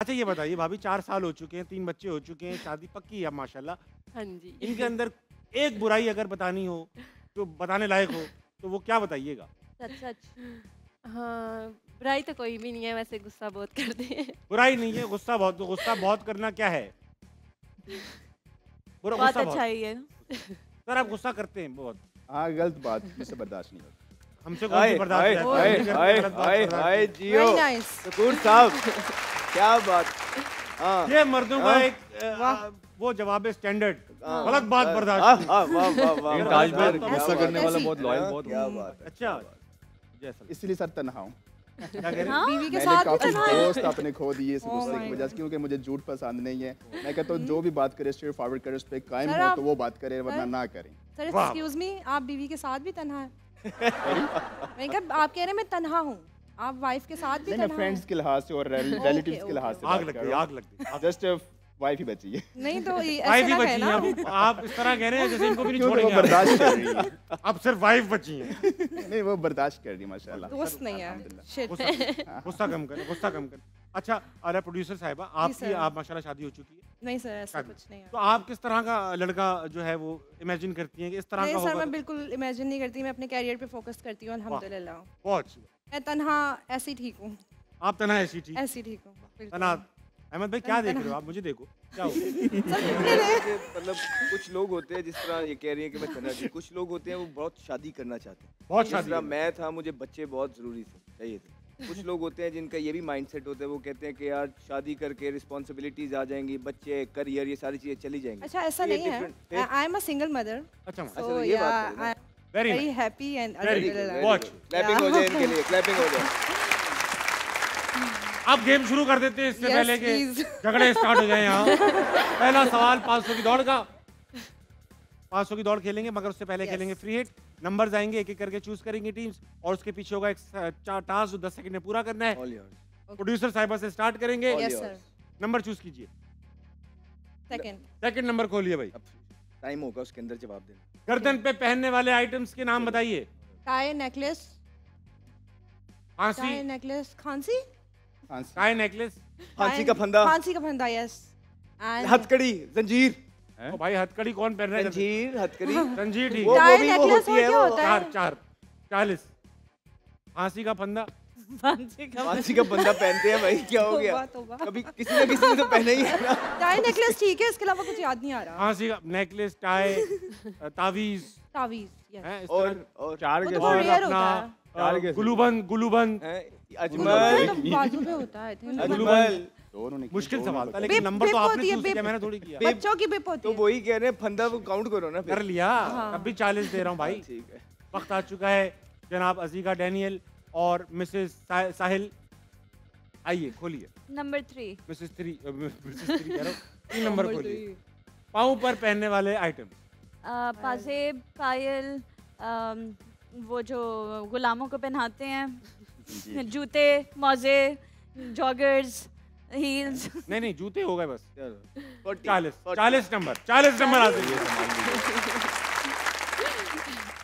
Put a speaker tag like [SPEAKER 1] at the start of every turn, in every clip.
[SPEAKER 1] अच्छा ये बताइए भाभी, 4 साल हो चुके हैं, 3 बच्चे हो चुके हैं, शादी पक्की है माशाल्लाह।
[SPEAKER 2] हाँ जी।
[SPEAKER 1] इनके अंदर एक बुराई अगर बतानी हो, जो बताने लायक हो, तो वो क्या बताइएगा?
[SPEAKER 2] सच सच। हाँ, बुराई तो कोई भी नहीं है, वैसे गुस्सा बहुत करते हैं।
[SPEAKER 1] बुराई नहीं है, गुस्सा बहुत, तो गुस्सा बहुत करना क्या है?
[SPEAKER 2] बहुत
[SPEAKER 1] गुस्सा
[SPEAKER 2] अच्छा ही है।
[SPEAKER 1] सर आप गुस्सा करते हैं बहुत।
[SPEAKER 3] हाँ, गलत बात मुझसे बर्दाश्त नहीं होती।
[SPEAKER 1] हमसे कौन सी बर्दाश्त है?
[SPEAKER 4] हाय
[SPEAKER 1] हम नहीं करते
[SPEAKER 4] हाय
[SPEAKER 1] गलत बात
[SPEAKER 4] हाय
[SPEAKER 1] बर्दाश्त।
[SPEAKER 4] हाय जियो
[SPEAKER 5] वेरी नाइस।
[SPEAKER 4] शकूर साहब, क्या बात। हाँ
[SPEAKER 1] ये मर्दों का
[SPEAKER 4] हाँ।
[SPEAKER 1] एक वो जवाब है स्टैंडर्ड,
[SPEAKER 4] हाँ।
[SPEAKER 1] गलत बात बर्दाश्त।
[SPEAKER 4] वाह वाह वाह वाह।
[SPEAKER 1] लेकिन
[SPEAKER 4] वाह,
[SPEAKER 1] ताज
[SPEAKER 4] वाह,
[SPEAKER 1] महल
[SPEAKER 4] क्या
[SPEAKER 1] गुस्सा
[SPEAKER 4] बात
[SPEAKER 3] करने
[SPEAKER 4] है।
[SPEAKER 3] वाला
[SPEAKER 6] बहुत लॉयल,
[SPEAKER 4] हाँ,
[SPEAKER 6] बहुत
[SPEAKER 4] क्या बात है।
[SPEAKER 1] अच्छा जैसा
[SPEAKER 3] इसलिए सर तन्हा हूँ।
[SPEAKER 1] क्या कह रहे हैं?
[SPEAKER 2] हाँ?
[SPEAKER 5] बीवी के
[SPEAKER 3] मैंने
[SPEAKER 5] साथ भी
[SPEAKER 3] काफी
[SPEAKER 5] तन्हा है।
[SPEAKER 3] दोस्त अपने खो दिए इस
[SPEAKER 5] Oh
[SPEAKER 3] गुस्से
[SPEAKER 5] my
[SPEAKER 3] की वजह से, क्योंकि मुझे झूठ पसंद नहीं है। मैं कहता हूँ जो भी बात करे स्ट्रेट फॉरवर्ड करे, उस पे कायम
[SPEAKER 5] सर,
[SPEAKER 3] हो
[SPEAKER 5] आप-
[SPEAKER 3] तो वो बात करे, वरना
[SPEAKER 5] सर?
[SPEAKER 3] ना करें।
[SPEAKER 5] सर
[SPEAKER 1] वाह।
[SPEAKER 5] एक्सक्यूज मी, आप बीवी के साथ भी तन्हा है? मैं कहा आप कह रहे हैं मैं तन्हा हूँ, आप वाइफ के साथ भी
[SPEAKER 3] नहीं, मैं
[SPEAKER 5] तन्हा
[SPEAKER 3] फ्रेंड्स
[SPEAKER 5] हैं?
[SPEAKER 3] के लिहाज से और रिलेटिव्स के लिहाज से
[SPEAKER 1] आग लग गई, आग लग गई।
[SPEAKER 3] जस्ट वाइफ ही बची है,
[SPEAKER 5] नहीं तो
[SPEAKER 1] वाइफ
[SPEAKER 5] ऐसे
[SPEAKER 1] ही
[SPEAKER 5] ना
[SPEAKER 1] बची
[SPEAKER 5] कहना।
[SPEAKER 1] हैं अब। आप इस तरह कह रहे हैं जैसे इनको भी नहीं
[SPEAKER 3] क्योंकि वो
[SPEAKER 1] छोड़ेंगे
[SPEAKER 3] बर्दाश्त कर रही है।
[SPEAKER 1] अब सिर्फ वाइफ बची हैं।
[SPEAKER 3] नहीं, वो बर्दाश्त कर रही है माशाल्लाह।
[SPEAKER 5] दोस्त नहीं है।
[SPEAKER 3] अल्हम्दुलिल्लाह।
[SPEAKER 5] Shit.
[SPEAKER 1] गुस्सा कम करें, गुस्सा कम करें। अच्छा अरे प्रोड्यूसर साहिबा, आपकी
[SPEAKER 5] सर।
[SPEAKER 1] आप माशाल्लाह शादी हो चुकी है,
[SPEAKER 5] नहीं सर, ऐसा
[SPEAKER 1] शादी।
[SPEAKER 5] कुछ नहीं है।
[SPEAKER 1] तो आप किस तरह का लड़का जो है वो इमेजिन करती हैं कि इस तरह
[SPEAKER 5] नहीं
[SPEAKER 1] का
[SPEAKER 5] सर,
[SPEAKER 1] होगा?
[SPEAKER 5] मैं बिल्कुल इमेजिन नहीं करती, मैं अपने कैरियर पे फोकस करती हूँ अल्हम्दुलिल्लाह।
[SPEAKER 1] बहुत अच्छी बात।
[SPEAKER 5] मैं तन्हा ऐसी ठीक हूँ,
[SPEAKER 1] आप तना ऐसी ठीक,
[SPEAKER 5] ऐसी ठीक हूँ बिल्कुल।
[SPEAKER 1] तना। अहमद भाई क्या देख रहे हो आप? मुझे देखो क्या हो
[SPEAKER 4] मतलब कुछ लोग होते हैं जिस तरह ये कह रही है कि मैं तन्हा थी, कुछ लोग होते हैं वो बहुत शादी करना चाहते हैं।
[SPEAKER 1] बहुत
[SPEAKER 4] जिस
[SPEAKER 1] शादी
[SPEAKER 4] तरह
[SPEAKER 1] करना।
[SPEAKER 4] मैं था, मुझे बच्चे बहुत जरूरी चाहिए थे। कुछ लोग होते हैं जिनका ये भी माइंडसेट होता है, वो कहते हैं कि यार शादी करके रिस्पॉन्सिबिलिटीज आ जाएंगी, बच्चे, करियर, ये सारी चीजें चली जाएंगी।
[SPEAKER 5] अच्छा ऐसा
[SPEAKER 4] ये
[SPEAKER 5] नहीं है,
[SPEAKER 4] different-
[SPEAKER 5] I am a single mother,
[SPEAKER 1] अच्छा
[SPEAKER 4] अच्छा,
[SPEAKER 5] सो
[SPEAKER 4] तो ये बात
[SPEAKER 5] या
[SPEAKER 4] करें ना।
[SPEAKER 5] I am
[SPEAKER 1] very
[SPEAKER 5] very happy and
[SPEAKER 1] Very good,
[SPEAKER 5] अल्हम्दुलिल्लाह।
[SPEAKER 1] बहुत
[SPEAKER 4] क्लैपिंग हो जाए इनके लिए, क्लैपिंग हो जाए।
[SPEAKER 1] अब गेम शुरू कर देते हैं इससे
[SPEAKER 5] Yes,
[SPEAKER 1] पहले कि
[SPEAKER 5] please.
[SPEAKER 1] झगड़े स्टार्ट हो जाए यहाँ। पहला सवाल 500 की दौड़ का। 500 की दौड़ खेलेंगे, मगर उससे पहले
[SPEAKER 5] Yes.
[SPEAKER 1] खेलेंगे फ्री हिट। नंबर्स आएंगे, एक एक करके चूज करेंगी टीम्स, और उसके पीछे होगा एक टास्क जो 10 सेकंड में पूरा करना है।
[SPEAKER 4] All yours.
[SPEAKER 1] प्रोड्यूसर साहिबा से स्टार्ट करेंगे।
[SPEAKER 4] All
[SPEAKER 5] yes
[SPEAKER 4] yours.
[SPEAKER 5] Sir,
[SPEAKER 1] number choose कीजिए।
[SPEAKER 5] सेकंड।
[SPEAKER 1] सेकंड नंबर खोलिए भाई।
[SPEAKER 4] अब टाइम होगा उसके अंदर जवाब देना।
[SPEAKER 1] गर्दन पे पहनने वाले आइटम्स के नाम बताइए।
[SPEAKER 5] टाई नेकलेस,
[SPEAKER 1] फांसी,
[SPEAKER 5] टाई नेकलेस, खांसी,
[SPEAKER 1] टाई नेकलेस।
[SPEAKER 4] फांसी का फंदा,
[SPEAKER 5] फांसी का फंदा, यस। एंड
[SPEAKER 4] हथकड़ी, जंजीर,
[SPEAKER 1] ओ भाई हथकड़ी कौन पहन रहा है?
[SPEAKER 4] जंजीर, हथकड़ी।
[SPEAKER 1] जंजीर ठीक
[SPEAKER 4] वो
[SPEAKER 1] है।
[SPEAKER 5] टाई
[SPEAKER 4] भी वो
[SPEAKER 5] नेकलेस
[SPEAKER 4] होती
[SPEAKER 5] और
[SPEAKER 4] है
[SPEAKER 5] क्या
[SPEAKER 4] वो।
[SPEAKER 5] होता है?
[SPEAKER 1] 40 फांसी का फंदा।
[SPEAKER 2] फांसी का
[SPEAKER 4] फांसी का बंदा पहनते हैं भाई, क्या हो गया?
[SPEAKER 5] तौबा, तौबा।
[SPEAKER 4] कभी किसी ना किसी ने तो पहना ही है ना।
[SPEAKER 5] टाई नेकलेस ठीक है, इसके अलावा कुछ याद नहीं आ रहा।
[SPEAKER 1] फांसी का नेकलेस, टाई, तावीज,
[SPEAKER 5] तावीज, यस।
[SPEAKER 1] हैं, इस
[SPEAKER 4] और
[SPEAKER 1] तरह।
[SPEAKER 4] और
[SPEAKER 3] चार
[SPEAKER 5] वो
[SPEAKER 3] के
[SPEAKER 5] तो
[SPEAKER 1] और
[SPEAKER 5] रेयर
[SPEAKER 1] अपना
[SPEAKER 5] होता है।
[SPEAKER 1] गुलूबंद, गुलूबंद।
[SPEAKER 4] हैं,
[SPEAKER 5] वो
[SPEAKER 4] अजमल,
[SPEAKER 5] तो बाजू पे होता है, I think।
[SPEAKER 4] अजमल।
[SPEAKER 3] दोनों ने की,
[SPEAKER 1] मुश्किल
[SPEAKER 3] दोनों
[SPEAKER 1] सवाल
[SPEAKER 3] ने
[SPEAKER 1] था,
[SPEAKER 3] की।
[SPEAKER 1] लेकिन
[SPEAKER 5] बिप-
[SPEAKER 1] नंबर तो
[SPEAKER 5] बिप
[SPEAKER 1] आपने
[SPEAKER 5] होती है,
[SPEAKER 1] चूज किया,
[SPEAKER 5] बिप।
[SPEAKER 1] मैंने थोड़ी किया।
[SPEAKER 5] बच्चों की बिप होती
[SPEAKER 4] तो
[SPEAKER 5] है।
[SPEAKER 4] वही कह रहे हैं, फंदा वो काउंट करो ना
[SPEAKER 1] कर
[SPEAKER 4] फिर।
[SPEAKER 1] लिया,
[SPEAKER 5] हाँ।
[SPEAKER 1] तब भी 40 दे रहा हूँ भाई।
[SPEAKER 4] ठीक है।
[SPEAKER 1] वक्त आ चुका है जनाब अजीका डैनियल और मिसेस साहिल। आइए खोलिए।
[SPEAKER 2] नंबर 3।
[SPEAKER 1] मिसेस 3 कह रहा हूँ, 3 नंबर खोलिए। पाँव पर पहनने वाले आइटम।
[SPEAKER 2] पाजेब, पायल, वो जो गुलामों को पहनाते हैं, जूते, मोजे, जॉगर्स, हील्स।
[SPEAKER 1] नहीं नहीं, जूते हो गए बस।
[SPEAKER 4] चलो
[SPEAKER 1] 40 नंबर, 40 नंबर आ जाइए।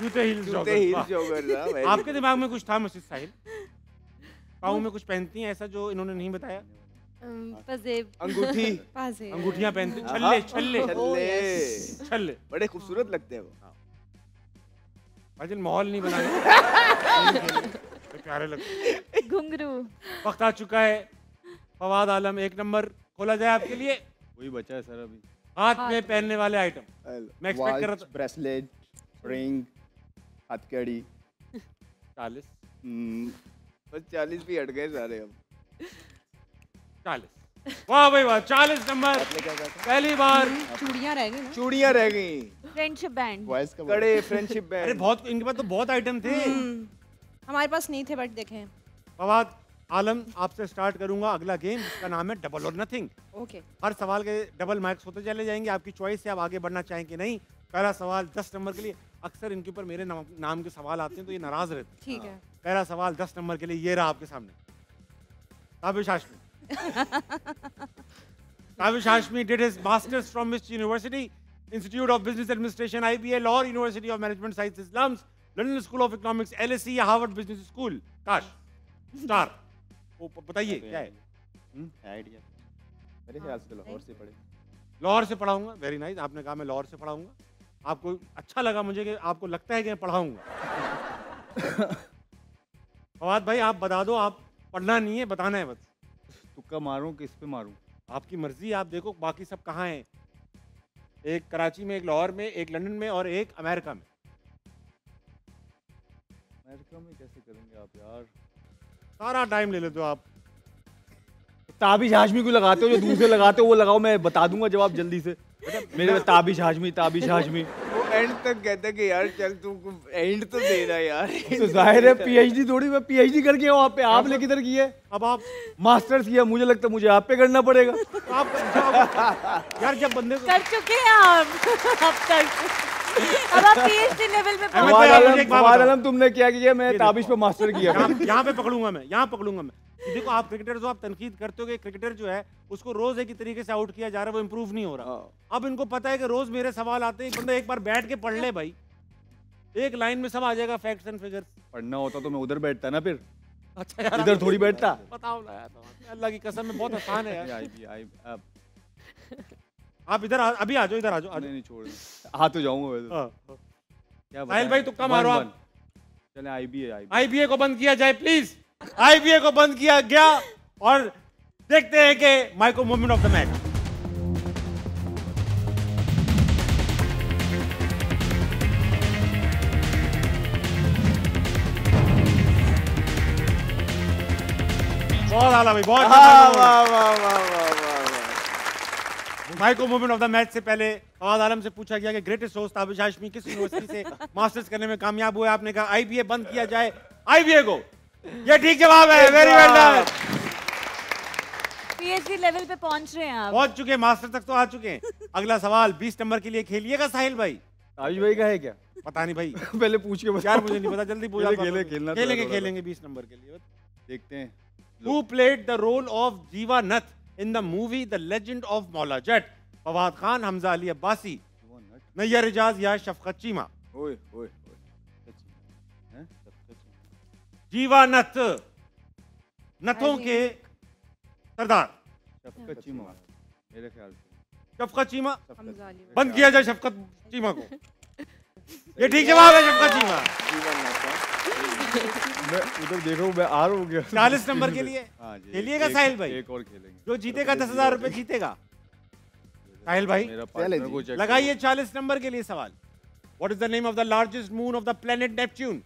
[SPEAKER 1] जूते हील्स
[SPEAKER 4] जूते हील्स जॉगर ना भाई।
[SPEAKER 1] आपके दिमाग में कुछ था मिसेस साहिल? पाँव में कुछ पहनती हैं ऐसा जो इन्होंने नहीं बताया?
[SPEAKER 2] पाजेब,
[SPEAKER 4] अंगूठी,
[SPEAKER 5] पाजेब।
[SPEAKER 1] अंगूठियां पहनती,
[SPEAKER 4] हाँ।
[SPEAKER 1] छल्ले छल्ले
[SPEAKER 4] छल्ले,
[SPEAKER 1] छल्ले।
[SPEAKER 4] बड़े खूबसूरत लगते हैं वो।
[SPEAKER 1] भाईजान माहौल नहीं बनाने प्यारे लगते।
[SPEAKER 2] घुंघरू,
[SPEAKER 1] वक्त आ चुका है। फवाद आलम, 1 नंबर खोला जाए आपके लिए।
[SPEAKER 6] वही बचा है सर अभी।
[SPEAKER 1] हाथ में पहनने वाले आइटम। मैं एक्सपेक्ट कर रहा
[SPEAKER 3] वॉच, ब्रेसलेट, रिंग, हथकड़ी।
[SPEAKER 1] 40
[SPEAKER 4] बस 40 भी हट गए सारे अब।
[SPEAKER 1] 40 वाह भाई वाह, 40 नंबर।
[SPEAKER 4] आपने क्या कहा था?
[SPEAKER 1] पहली बार।
[SPEAKER 5] चूड़ियां रह गई ना।
[SPEAKER 4] चूड़ियां रह गई,
[SPEAKER 2] फ्रेंडशिप बैंड,
[SPEAKER 3] वॉइस का
[SPEAKER 4] कड़े, फ्रेंडशिप
[SPEAKER 1] अरे
[SPEAKER 4] बैंड।
[SPEAKER 1] बहुत, इनके पास तो बहुत आइटम थे।
[SPEAKER 5] हमारे पास नहीं थे, बट देखें।
[SPEAKER 1] फवाद आलम, आपसे स्टार्ट करूंगा अगला गेम, जिसका नाम है डबल और नथिंग।
[SPEAKER 5] ओके।
[SPEAKER 1] हर सवाल के डबल मार्क्स होते चले जाएंगे, आपकी चॉइस से आप आगे बढ़ना चाहें कि नहीं। पहला सवाल 10 नंबर के लिए। अक्सर इनके ऊपर मेरे नाम के सवाल आते हैं तो ये नाराज रहते हैं।
[SPEAKER 5] ठीक है।
[SPEAKER 1] पहला सवाल 10 नंबर के लिए ये रहा आपके सामने। Tabish Hashmi. Tabish Hashmi did his masters from which university? Institute of Business Administration, IBL, or University of Management Sciences, Slums, London School of Economics, LSE या Harvard Business School? काश स्टार वो बताइए क्या है?
[SPEAKER 3] आइडिया। मेरे ख्याल से लाहौर से पढ़े।
[SPEAKER 1] लाहौर से पढ़ाऊंगा, वेरी नाइस, आपने कहा मैं लाहौर से पढ़ाऊंगा। आपको अच्छा लगा मुझे कि आपको लगता है कि मैं पढ़ाऊंगा। फवाद भाई आप बता दो, आप पढ़ना नहीं है, बताना है बस।
[SPEAKER 6] तुक्का मारूं किस पे मारूं?
[SPEAKER 1] आपकी मर्जी, आप देखो बाकी सब कहाँ हैं। एक कराची में, एक लाहौर में, एक लंदन में और एक अमेरिका में।
[SPEAKER 6] अमेरिका में कैसे करेंगे आप यार?
[SPEAKER 1] सारा टाइम ले लेते हो आप।
[SPEAKER 6] ताबिश हाशमी को लगाते हो, जो दूसरे लगाते हो वो लगाओ, मैं बता दूंगा जवाब जल्दी से। मेरे ताबिश हाशमी, ताबिश हाशमी।
[SPEAKER 4] वो एंड तक कहता है कि यार चल तू एंड तो दे रहा यार।
[SPEAKER 6] तो जाहिर है पीएचडी थोड़ी, मैं पीएचडी करके हूँ आप पे, आपने किधर की है?
[SPEAKER 1] अब आप
[SPEAKER 6] मास्टर्स किया, मुझे लगता है मुझे आप पे करना पड़ेगा।
[SPEAKER 1] यार जब बंदे को
[SPEAKER 2] कर चुके हैं आप अब तक। अब आप पीएचडी लेवल पे
[SPEAKER 1] अहमद
[SPEAKER 2] पहुंच
[SPEAKER 1] भाई,
[SPEAKER 2] गए।
[SPEAKER 1] आप मुझे एक बात
[SPEAKER 6] फवाद
[SPEAKER 1] बताओ।
[SPEAKER 6] आलम तुमने क्या किया? मैं ताबिश पे मास्टर किया।
[SPEAKER 1] यहाँ पे पकड़ूंगा मैं, यहाँ पकड़ूंगा मैं। कि देखो आप क्रिकेटर जो आप तनकीद करते हो कि क्रिकेटर जो है उसको रोज एक ही तरीके से आउट किया जा रहा है, वो इंप्रूव नहीं हो रहा। अब इनको पता है कि रोज मेरे सवाल आते हैं, एक बंदा एक बार बैठ के पढ़ ले भाई, एक लाइन में सब आ जाएगा, फैक्ट्स एंड फिगर्स।
[SPEAKER 6] पढ़ना होता तो मैं उधर बैठता ना, फिर
[SPEAKER 1] अच्छा यार,
[SPEAKER 6] इधर थोड़ी बैठता।
[SPEAKER 1] बताओ ना यार, अल्लाह की कसम में बहुत आसान है यार।
[SPEAKER 6] अब
[SPEAKER 1] आप इधर अभी आ जाओ, इधर आ जाओ,
[SPEAKER 6] नहीं छोड़, आ तो जाऊंगा वैसे।
[SPEAKER 1] हाँ।
[SPEAKER 6] क्या
[SPEAKER 1] साहिल भाई तुक्का मारो आप।
[SPEAKER 6] चले आईबीए
[SPEAKER 1] आईबीए को बंद किया जाए प्लीज। आईबीए को बंद किया गया और देखते हैं कि micro movement of the match. बहुत आला भाई, बहुत micro movement of the match से पहले फवाद आलम से पूछा गया कि ग्रेटेस्ट होस्ट ताबिश हाशमी किस यूनिवर्सिटी से मास्टर्स करने में कामयाब हुए। आपने कहा आईबीए बंद किया जाए आईबीए को। ये ठीक जवाब है, very well done.
[SPEAKER 7] PhD level पे पहुंच रहे हैं आप।
[SPEAKER 1] पहुंच चुके, मास्टर तक तो आ चुके हैं। अगला सवाल 20 नंबर के लिए खेलिएगा साहिल भाई?
[SPEAKER 6] ताबिश भाई का है क्या?
[SPEAKER 1] पता नहीं भाई,
[SPEAKER 6] पहले पूछ के बता।
[SPEAKER 1] यार मुझे नहीं पता, जल्दी पूछा।
[SPEAKER 6] खेलना
[SPEAKER 1] खेलेंगे खेलेंगे 20 नंबर के लिए।
[SPEAKER 6] देखते हैं।
[SPEAKER 1] Who played the role of Jeeva Nath in the movie The Legend of Maula Jat? Fawad Khan, Hamza Ali Abbasi, Nayyar Ijaz या शफकत चीमा?
[SPEAKER 4] ओए ओए
[SPEAKER 1] जीवा नथ, नथों के सरदार
[SPEAKER 6] शफकत चीमा मेरे ख्याल से।
[SPEAKER 1] शफकत चीमा
[SPEAKER 5] हमजा अली
[SPEAKER 1] बंद किया जाए शफकत चीमा को। ये ठीक जवाब है, शफकत चीमा।
[SPEAKER 6] मैं उधर देख रहा हूँ, मैं आ रहा हूँ क्या?
[SPEAKER 1] 40 नंबर के लिए
[SPEAKER 6] हाँ जी,
[SPEAKER 1] खेलिएगा
[SPEAKER 6] एक-
[SPEAKER 1] साहिल भाई?
[SPEAKER 6] एक और खेलेंगे।
[SPEAKER 1] जो जीतेगा 10,000 रुपए जीतेगा। साहिल भाई
[SPEAKER 6] मेरा
[SPEAKER 3] चले
[SPEAKER 6] पार्टनर
[SPEAKER 3] जी।
[SPEAKER 6] को चेक
[SPEAKER 1] लगाइए 40 नंबर के लिए सवाल। What is the name of the largest moon of the planet Neptune?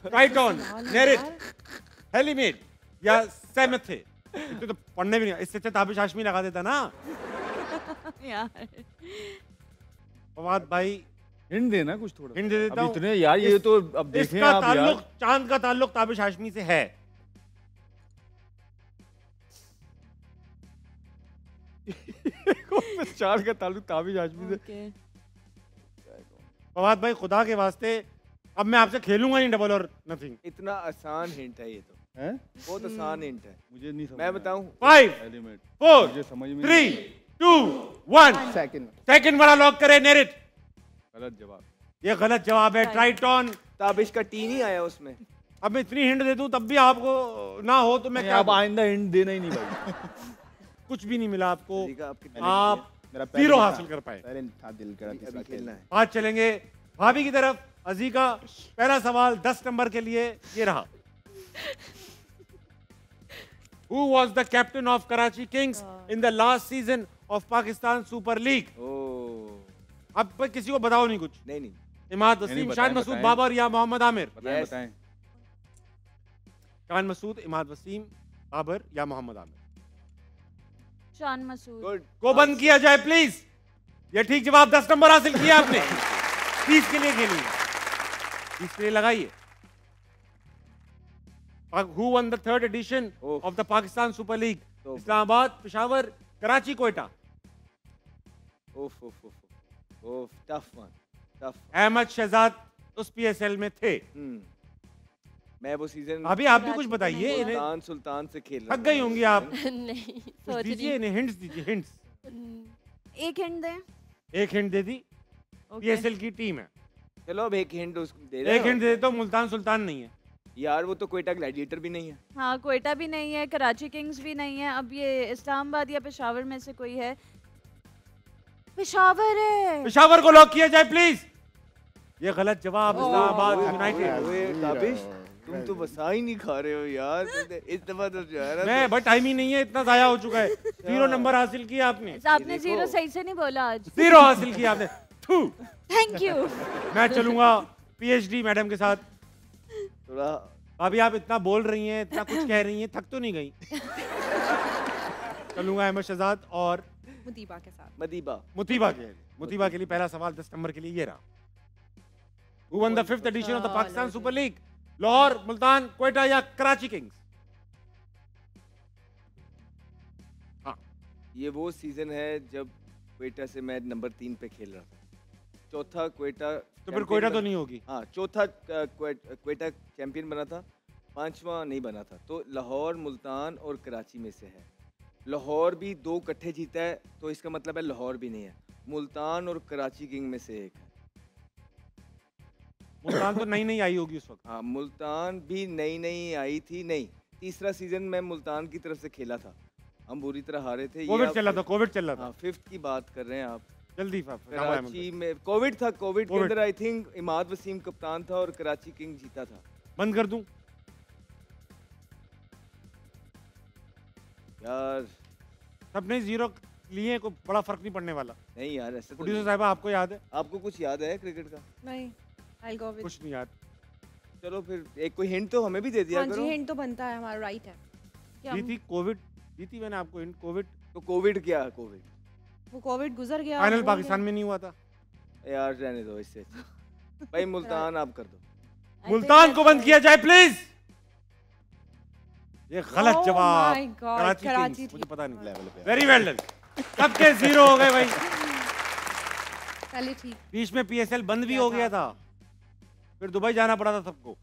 [SPEAKER 1] Triton, Nereid, Ganymede या Samathe? इतने तो पढ़ने भी नहीं, इससे अच्छा ताबिश हाशमी लगा देता ना।
[SPEAKER 7] यार
[SPEAKER 1] फवाद भाई
[SPEAKER 6] हिंट देना कुछ थोड़ा।
[SPEAKER 1] हिंट दे देता
[SPEAKER 6] अब
[SPEAKER 1] हूँ।
[SPEAKER 6] इतने यार, ये तो अब देखें
[SPEAKER 1] इसका
[SPEAKER 6] आप
[SPEAKER 1] ताल्लुक,
[SPEAKER 6] यार।
[SPEAKER 1] चांद का ताल्लुक ताबिश हाशमी से है।
[SPEAKER 6] चार का ताल्लुक ताबिश हाशमी से।
[SPEAKER 7] ओके।
[SPEAKER 1] फवाद भाई खुदा के वास्ते अब मैं आपसे खेलूंगा नहीं डबल और नथिंग।
[SPEAKER 4] इतना आसान हिंट है ये तो,
[SPEAKER 6] हैं?
[SPEAKER 4] बहुत आसान हिंट है।
[SPEAKER 6] मुझे नहीं समझ
[SPEAKER 4] मैं बताऊं?
[SPEAKER 1] 5
[SPEAKER 6] एलिमेंट
[SPEAKER 1] 4
[SPEAKER 6] मुझे समझ में
[SPEAKER 1] 3 2 1
[SPEAKER 3] सेकंड
[SPEAKER 1] सेकंड वाला लॉक करें नेरिट।
[SPEAKER 6] गलत जवाब।
[SPEAKER 1] ये गलत जवाब है, ट्राइटॉन।
[SPEAKER 4] ताबिश का टी नहीं आया उसमें।
[SPEAKER 1] अब मैं इतनी हिंट दे दूं तब भी आपको ना हो तो मैं क्या
[SPEAKER 6] अब आइंदा हिंट देना ही नहीं भाई।
[SPEAKER 1] कुछ भी नहीं मिला आपको।
[SPEAKER 4] ठीक है, आप कितने
[SPEAKER 1] आप
[SPEAKER 3] मेरा
[SPEAKER 1] 0 हासिल कर पाए।
[SPEAKER 3] पहले था दिल करा
[SPEAKER 4] अभी
[SPEAKER 3] तीसरा
[SPEAKER 4] खेलना है।
[SPEAKER 1] आज चलेंगे भाभी की तरफ। अजीका, पहला सवाल 10 नंबर के लिए ये रहा। Who was the captain of Karachi Kings in the last season of Pakistan Super League?
[SPEAKER 4] ओह
[SPEAKER 1] अब पर किसी को बताओ नहीं कुछ।
[SPEAKER 4] नहीं नहीं
[SPEAKER 1] इमाद
[SPEAKER 6] नहीं,
[SPEAKER 1] वसीम,
[SPEAKER 6] बताएं,
[SPEAKER 1] शान मसूद,
[SPEAKER 6] बताएं।
[SPEAKER 1] बाबर या मोहम्मद आमिर?
[SPEAKER 6] बताएं
[SPEAKER 4] Yes.
[SPEAKER 6] बताएं।
[SPEAKER 1] शान मसूद, इमाद वसीम, बाबर या मोहम्मद आमिर?
[SPEAKER 7] शान मसूद।
[SPEAKER 4] गुड
[SPEAKER 1] को बंद किया जाए प्लीज। ये ठीक जवाब, 10 नंबर हासिल किया आपने। 30 के लिए खेलिए, 30 के लिए लगाइए। Who won the third edition
[SPEAKER 4] Oh.
[SPEAKER 1] of the Pakistan Super League?
[SPEAKER 4] Oh.
[SPEAKER 1] Islamabad, Peshawar, Karachi, Quetta?
[SPEAKER 4] ओफ ओफ ओफ ओफ tough one tough.
[SPEAKER 1] Ahmed Shehzad उस पीएसएल में थे।
[SPEAKER 4] मैं वो सीजन
[SPEAKER 1] अभी आप भी कुछ बताइए इन्हें।
[SPEAKER 4] सुल्तान सुल्तान से खेल रहा
[SPEAKER 1] थक गई होंगी आप।
[SPEAKER 2] नहीं
[SPEAKER 1] कुछ
[SPEAKER 2] सोच
[SPEAKER 1] दीजिए
[SPEAKER 2] रही
[SPEAKER 1] इन्हें, हिंट्स दीजिए, हिंट्स।
[SPEAKER 7] एक हिंट दें।
[SPEAKER 1] एक हिंट दे दी।
[SPEAKER 7] ओके।
[SPEAKER 1] पीएसएल की टीम है।
[SPEAKER 4] चलो अब एक हिंट उसको दे रहे
[SPEAKER 1] एक
[SPEAKER 4] हो।
[SPEAKER 1] हिंट दे देता हूँ, मुल्तान सुल्तान नहीं है।
[SPEAKER 4] यार वो तो क्वेटा ग्लैडिएटर भी नहीं है।
[SPEAKER 7] हाँ, क्वेटा भी नहीं है, कराची किंग्स भी नहीं है, अब ये इस्लामाबाद या पेशावर में से कोई है। पेशावर है।
[SPEAKER 1] पेशावर को लॉक किया जाए प्लीज। ये गलत जवाब, इस्लामाबाद यूनाइटेड।
[SPEAKER 4] ओए ताबिश, तुम तो बसा ही नहीं खा रहे हो यार। इस दफा तो जो है ना,
[SPEAKER 1] मैं बट टाइम ही नहीं है, इतना जाया हो चुका है। 0 नंबर हासिल किया आपने।
[SPEAKER 7] आपने 0 सही से नहीं बोला आज।
[SPEAKER 1] 0 हासिल किया आपने। थू।
[SPEAKER 7] Thank you.
[SPEAKER 1] मैं चलूंगा पीएचडी मैडम के साथ।
[SPEAKER 4] थोड़ा
[SPEAKER 1] अभी आप इतना बोल रही हैं, इतना कुछ कह रही हैं, थक तो नहीं गई? चलूंगा अहमद शहजाद और
[SPEAKER 5] मुतीबा के साथ।
[SPEAKER 1] मुतीबा के लिए पहला सवाल 10 नंबर के लिए ये रहा। Who won the 5th edition of the Pakistan Super League? Lahore, Multan, Quetta या कराची किंग्स? हाँ,
[SPEAKER 4] ये वो सीजन है जब क्वेटा से मैं नंबर 3 पे खेल रहा था। चौथा क्वेटा
[SPEAKER 1] तो फिर क्वेटा तो नहीं होगी।
[SPEAKER 4] हाँ, चौथा क्वेटा चैंपियन बना था, 5वां नहीं बना था। तो लाहौर, मुल्तान और कराची में से है। लाहौर भी 2 इकट्ठे जीता है, तो इसका मतलब है लाहौर भी नहीं है। मुल्तान और कराची किंग में से एक है।
[SPEAKER 1] मुल्तान तो नई आई होगी उस वक्त।
[SPEAKER 4] हाँ, मुल्तान भी नई आई थी। नहीं, तीसरा सीजन में मुल्तान की तरफ से खेला था, हम बुरी तरह हारे थे।
[SPEAKER 1] कोविड चल रहा था।
[SPEAKER 4] हाँ, 5th की बात कर रहे हैं आप।
[SPEAKER 1] जल्दी
[SPEAKER 4] कराची में कोविड था। कोविड के अंदर आई थिंक इमाद वसीम कप्तान था और कराची किंग जीता था।
[SPEAKER 1] बंद कर दूं
[SPEAKER 4] यार?
[SPEAKER 1] सबने 0 लिए, कोई बड़ा फर्क नहीं पड़ने वाला।
[SPEAKER 4] नहीं यार, ऐसे तो
[SPEAKER 1] प्रोड्यूसर
[SPEAKER 4] नहीं।
[SPEAKER 1] साहिबा आपको याद है?
[SPEAKER 4] आपको कुछ याद है क्रिकेट का?
[SPEAKER 5] नहीं, I'll go with।
[SPEAKER 1] कुछ नहीं याद।
[SPEAKER 4] चलो फिर एक कोई हिंट तो हमें भी दे दिया
[SPEAKER 5] हाँ
[SPEAKER 4] करो।
[SPEAKER 5] जी, हिंट तो बनता है, हमारा राइट है।
[SPEAKER 1] दी थी मैंने आपको हिंट। कोविड।
[SPEAKER 4] तो कोविड क्या है? कोविड
[SPEAKER 5] वो कोविड गुजर गया।
[SPEAKER 1] फाइनल
[SPEAKER 5] हो
[SPEAKER 1] पाकिस्तान
[SPEAKER 5] गया।
[SPEAKER 1] में नहीं हुआ था
[SPEAKER 4] यार, रहने दो इससे अच्छा। भाई मुल्तान आप कर दो।
[SPEAKER 1] मुल्तान को बंद किया जाए प्लीज। ये गलत
[SPEAKER 5] Oh
[SPEAKER 1] जवाब।
[SPEAKER 5] my God,
[SPEAKER 1] Karachi
[SPEAKER 5] Karachi
[SPEAKER 1] Kings.
[SPEAKER 5] थी।
[SPEAKER 1] मुझे पता नहीं। Very well done. सबके 0 हो गए भाई।
[SPEAKER 5] पहले ठीक।
[SPEAKER 1] बीच में पीएसएल बंद भी हो गया था, फिर दुबई जाना पड़ा था सबको।